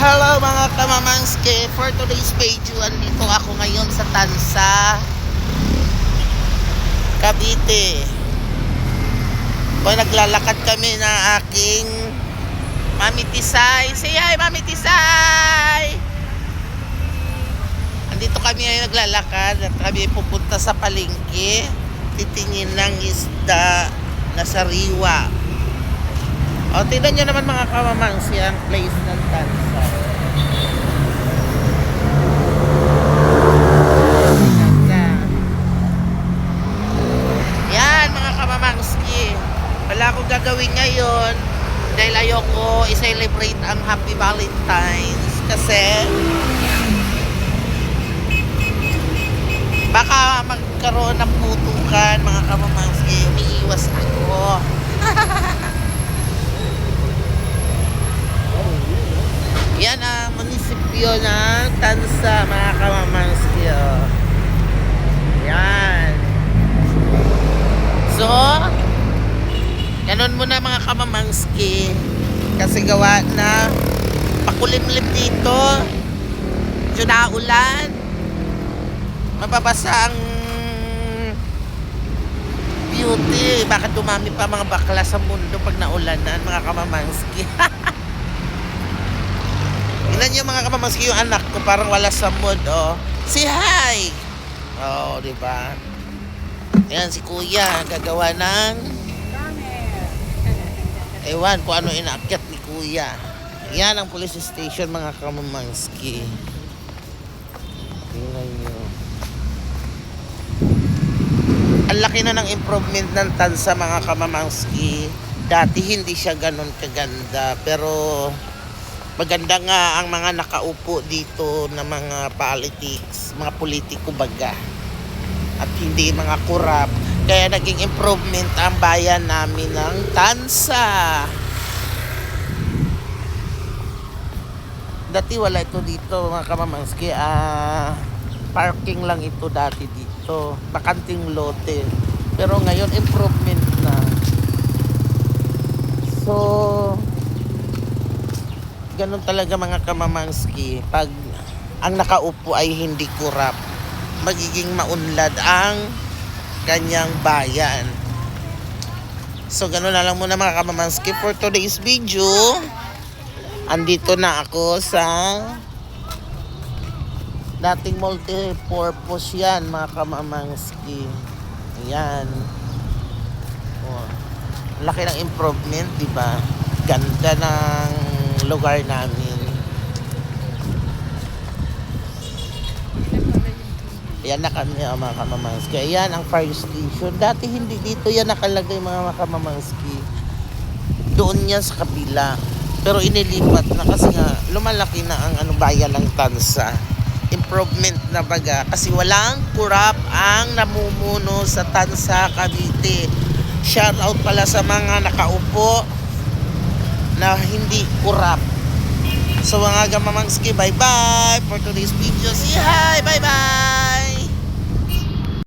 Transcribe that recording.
Hello mga kamamangske, for today's video, andito ako ngayon sa Tansa, Cavite. Naglalakad kami ng aking Mami Tisay. Say hi, Mami Tisay! Andito kami ngayon naglalakad at kami pupunta sa palengke. Titingin ng isda na sariwa. O, tignan nyo naman mga kamamangske ang place ng Tansa. Yan mga kamamangske. Wala akong gagawin ngayon dahil ayoko i-celebrate ang Happy Valentine's kasi baka magkaroon ng putukan mga kamamangske. Umiiwas ako. Yan ang munisipyo ng Tansa mga kamamangske. Yan. So, ganun muna mga kamamangske. Kasi gawa na pakulimlim dito. Medyo naulan. Mababasa ang beauty. Bakit dumami pa mga bakla sa mundo pag naulanan mga kamamangske. Tingnan niyo mga kamamangske yung anak ko parang wala sa mood, oh. Say hi! Oh, di ba? Ayan si Kuya gagawa ng ewan kung ano inaakyat ni Kuya. Yan ang police station mga kamamangske. Tingnan niyo. Ang laki na ng improvement ng Tansa mga kamamangske. Dati hindi siya ganun kaganda pero maganda nga ang mga nakaupo dito na mga politics, mga politiko baga. At hindi mga kurap. Kaya naging improvement ang bayan namin ng Tansa. Dati wala ito dito mga kamamangske. Parking lang ito dati dito. Bakanting lote. Pero ngayon improvement na. So, ganun talaga mga kamamangske. Pag ang nakaupo ay hindi kurap, magiging maunlad ang kanyang bayan. So ganun na lang muna mga kamamangske for today's video. Andito na ako sa dating multi-purpose yan mga kamamangske. Ayan. Oh, laki ng improvement, diba? Ganda ng lugar namin. Yan na kami mga kamamangske. Ayan ang fire station. Dati hindi dito yan nakalagay mga kamamangske. Doon yan sa kabila. Pero inilipat na kasi nga lumalaki na ang bayan ng Tansa. Improvement na baga. Kasi walang kurap ang namumuno sa Tansa, Cavite. Shout out pala sa mga nakaupo na hindi kurap. So mga kamamangske, bye bye for today's video. See hi, bye bye.